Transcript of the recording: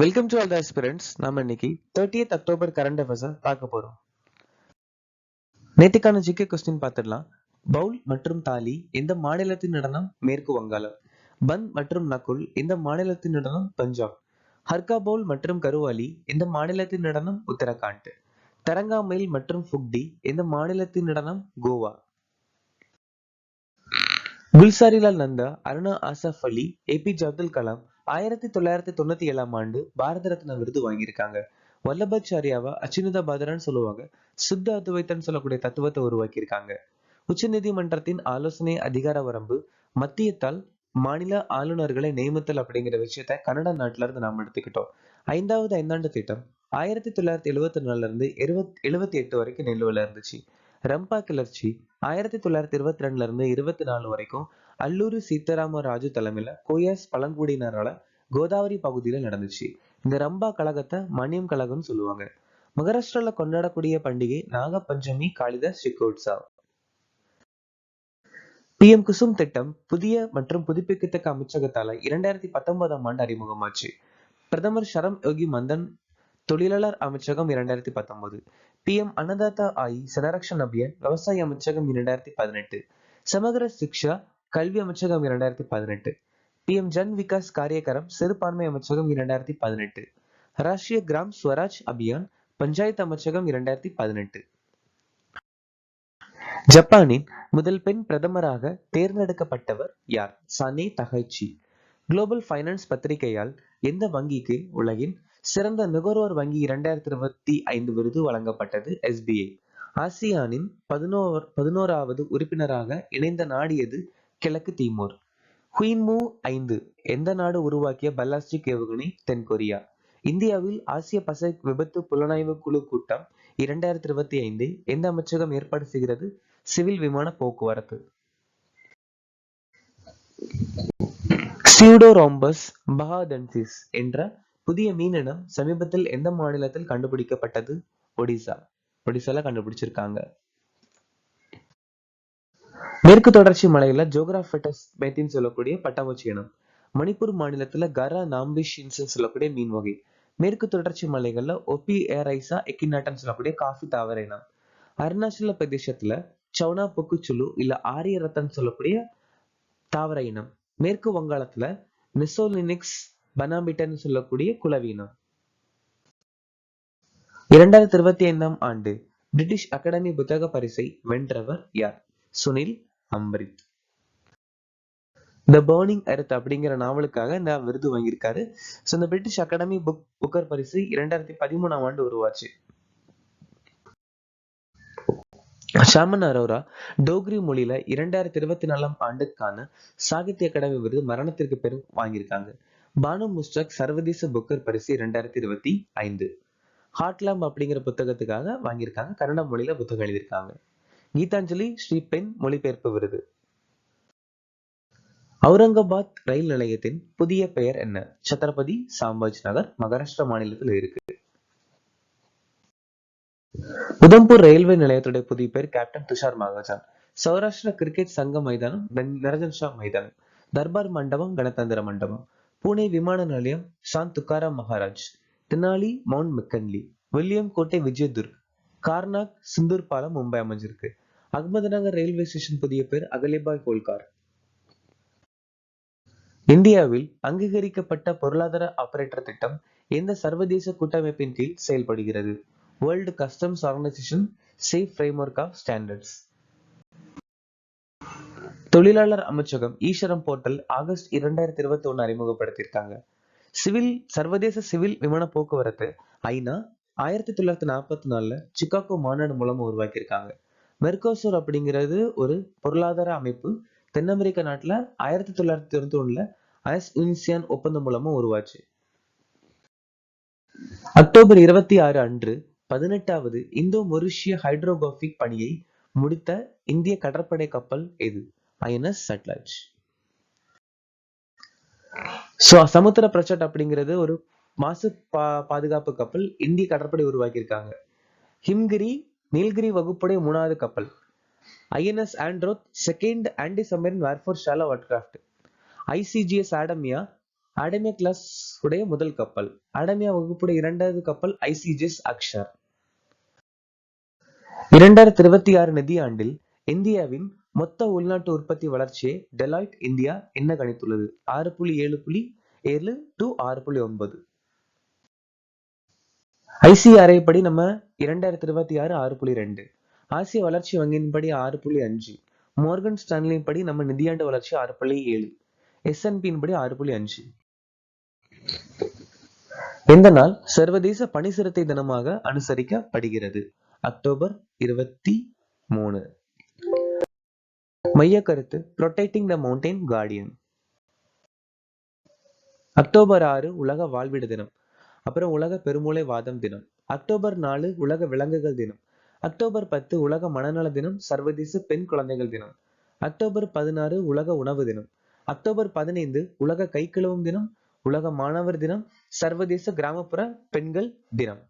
Welcome to all the aspirants. நாம இன்னைக்கு 30th October current அஃபேர்ஸை பார்க்க போறோம். நேற்றுக்கான ஜிகே கொஸ்டின் பார்த்துடலாம். பவுல் மற்றும் தாலி எந்த மாநிலத்தின் நடனம்? மேற்கு வங்காளம். பந்த் மற்றும் நகுல் எந்த மாநிலத்தின் நடனம்? பஞ்சாப். ஹர்கா பவுல் மற்றும் கருவாலி எந்த மாநிலத்தின் நடனம்? உத்தரகாண்ட். தரங்காமைல் மற்றும் ஃபுக்டி எந்த மாநிலத்தின் நடனம்? கோவா. குல்சாரிலால் நந்தா, அருணா ஆசஃப் அலி, ஏபிஜே அப்துல் கலாம் 1997ஆம் ஆண்டு பாரத ரத்னா விருது வாங்கியிருக்காங்க. வல்லபாச்சாரியாவா அச்சுநித பாதரான்னு சொல்லுவாங்க. சுத்த அத்வைத்தன்னு சொல்லக்கூடிய தத்துவத்தை உருவாக்கியிருக்காங்க. உச்ச நீதிமன்றத்தின் ஆலோசனை அதிகார வரம்பு மத்தியத்தால் மாநில ஆளுநர்களை நியமித்தல் அப்படிங்கிற விஷயத்த கனடா நாட்டுல இருந்து நாம் எடுத்துக்கிட்டோம். 5வது ஐந்தாண்டு திட்டம் 1974 இருந்து 78 வரைக்கும் நிலுவையில இருந்துச்சு. ரம்பா கிளர்ச்சி 1922 இருந்து 24 வரைக்கும் அல்லூரி சீதாராம ராஜு தலைமையில கோயாஸ் பழங்குடியினரால கோதாவரி பகுதியில நடந்துச்சு. இந்த ரம்பா கழகத்தை மணியம் கழகம்னு சொல்லுவாங்க. மகாராஷ்டிரால கொண்டாடக்கூடிய பண்டிகை நாக பஞ்சமி, காளிதாஸ் சிக்கோட்சாவ். PM குசும் திட்டம் புதிய மற்றும் புதுப்பிக்கத்தக்க அமைச்சகத்தால 2019ஆம் ஆண்டு அறிமுகமாச்சு. பிரதமர் ஷரம் யோகி மந்தன் தொழிலாளர் அமைச்சகம் 2019. PM அன்னதாதா ஆயி சனரக்ஷன் அபியான் விவசாய அமைச்சகம் 2018. சமகர சிக்ஷா கல்வி அமைச்சகம் 2018. PM ஜன் விகாஸ் காரியகரம் சிறுபான்மை அமைச்சகம் 2018. ராஷ்டிரிய கிராம் ஸ்வராஜ் அபியான் பஞ்சாயத்து அமைச்சகம் 2018. ஜப்பானின் முதல் பெண் பிரதமராக தேர்ந்தெடுக்கப்பட்டவர் யார்? Sanae Takaichi. குளோபல் ஃபைனான்ஸ் பத்திரிகையால் எந்த வங்கிக்கு உலகின் சிறந்த நுகர்வோர் வங்கி 2025 விருது வழங்கப்பட்டது? SBI. ஆசியானின் 11வது உறுப்பினராக இணைந்த நாடு எது? கிழக்கு தீமோர். ஹுயின்மூ 5 எந்த நாடு உருவாக்கிய பல்லாஸ்டிக் ஏவுகணை? தென்கொரியா. இந்தியாவில் ஆசிய பசிபிக் விபத்து புலனாய்வு குழு கூட்டம் 2025 எந்த அமைச்சகம் ஏற்பாடு செய்கிறது? சிவில் விமான போக்குவரத்து. சியூடோராம்பஸ் பஹாடென்சிஸ் என்ற புதிய மீனினம் சமீபத்தில் எந்த மாநிலத்தில் கண்டுபிடிக்கப்பட்டது? ஒடிசா. ஒடிசால கண்டுபிடிச்சிருக்காங்க. மேற்கு தொடர்ச்சி மலையில ஜோகிராபைட்டஸ் மேத்தின்னு சொல்லக்கூடிய பட்டாம்பூச்சி இனம். மணிப்பூர் மாநிலத்துல கரா நாம்பிஷின்ஸ் சொல்லக்கூடிய மீன் வகை. மேற்கு தொடர்ச்சி மலைகள்ல ஒபி ஏரைசா எக்கினாட்டன் சொல்லக்கூடிய காஃபி தாவர இனம். அருணாச்சல பிரதேசத்துல சவுனா பொக்குச்சுலு இல்ல ஆரிய ரத்தன் சொல்லக்கூடிய தாவர இனம். மேற்கு வங்காளத்துல நிசோலினிக்ஸ் பனாபிட்டன் சொல்லக்கூடிய குளவி இனம். 2025ஆம் ஆண்டு பிரிட்டிஷ் அகாடமி புத்தக பரிசை வென்றவர் யார்? சுனில் அம்ரித். த பர்னிங் எர்த் அப்படிங்கிற நாவலுக்காக இந்த விருது வாங்கியிருக்காரு. இந்த பிரிட்டிஷ் அகாடமி புக்கர் பரிசு 2013ஆம் ஆண்டு உருவாச்சு. ஷாமன் அரோரா டோக்ரி மொழியில 2024ஆம் ஆண்டுக்கான சாகித்ய அகாடமி விருது மரணத்திற்கு பிறகு வாங்கியிருக்காங்க. பானு முஸ்தக் சர்வதேச புக்கர் பரிசு 2025. ஹாட்லாம் அப்படிங்கிற புத்தகத்துக்காக வாங்கியிருக்காங்க. கன்னட மொழியில புத்தகம் எழுதியிருக்காங்க. கீதாஞ்சலி ஸ்ரீ பெண் மொழிபெயர்ப்பு விருது. அவுரங்காபாத் ரயில் நிலையத்தின் புதிய பெயர் என்ன? சத்ரபதி சாம்பாஜி நகர், மகாராஷ்டிரா மாநிலத்தில் இருக்கு. உதம்பூர் ரயில்வே நிலையத்துடைய புதிய பேர் கேப்டன் துஷார் மகாஜன். சௌராஷ்டிரா கிரிக்கெட் சங்க மைதானம் நிரஞ்சன் ஷா மைதானம். தர்பார் மண்டபம் கணதந்திர மண்டபம். புனே விமான நிலையம் Sant Tukaram Maharaj. Denali mount McKinley. William கோட்டை விஜயதுர்க். கார்னாக் சிந்தூர் பாலம் மும்பை அமைஞ்சிருக்கு. அகமதுநகர் ரயில்வே ஸ்டேஷன் புதிய பேர் அகலிபாய் ஹோல்கார். இந்தியாவில் அங்கீகரிக்கப்பட்ட பொருளாதார ஆபரேட்டர் திட்டம் எந்த சர்வதேச கூட்டமைப்பின் கீழ் செயல்படுகிறது? World customs organisation SAFE framework of standards. தொழிலாளர் அமைச்சகம் ஈஸ்வரம் போர்ட்டல் ஆகஸ்ட் 2021 அறிமுகப்படுத்தியிருக்காங்க. சர்வதேச சிவில் விமான போக்குவரத்து ஐநா 1944 சிகாகோ மாநாடு மூலமா உருவாக்கியிருக்காங்க. மெர்கோசூர் அப்படிங்கிறது ஒரு பொருளாதார அமைப்பு. தென் அமெரிக்க நாட்டுல 1991 அஸ்உன்சியான் ஒப்பந்தம் மூலமா உருவாச்சு. அக்டோபர் 26 அன்று 18வது இந்தோ மொரிஷிய ஹைட்ரோகிராபிக் பணியை முடித்த இந்திய கடற்படை கப்பல் எது? INS சட்லஜ். சமுத்திர பிரச்சட் அப்படிங்கிறது ஒரு மாசு பாதுகாப்பு கப்பல். இந்திய கடற்படை உருவாக்கியிருக்காங்க. ஹிம்கிரி நீல்கிரி வகுப்புடைய 3வது கப்பல். INS Androth second anti submarine warfare shallow watercraft. ICGS Adamya Adamya class உடைய முதல் கப்பல். அடமியா வகுப்புடைய இரண்டாவது கப்பல் ஐசிஜிஎஸ் அக்ஷர். 2026 நிதியாண்டில் இந்தியாவின் மொத்த உள்நாட்டு உற்பத்தி வளர்ச்சியை டெலாய்ட் இந்தியா என்ன கணித்துள்ளது? 6.7 to 6.9. ஐசிஆர்ஐ படி நம்ம 2026 6.2. ஆசிய வளர்ச்சி வங்கியின் படி 6.5. மோர்கன் ஸ்டான்லியின் படி நம்ம நிதியாண்டு வளர்ச்சி 6.7. S&P படி 6.5. இந்த நாள் சர்வதேச பனிச்சிறுத்தை தினமாக அனுசரிக்கப்படுகிறது. அக்டோபர் 23. மைய கருத்து Protecting the Mountain Guardian. October 6 உலக வாழ்விட தினம். அப்புறம் உலக பெருமூளை வாதம் தினம். அக்டோபர் 4 உலக விலங்குகள் தினம். அக்டோபர் 10 உலக மனநல தினம், சர்வதேச பெண் குழந்தைகள் தினம். அக்டோபர் 16 உலக உணவு தினம். அக்டோபர் 15 உலக கை கழுவும் தினம், உலக மாணவர் தினம், சர்வதேச கிராமப்புற பெண்கள் தினம்.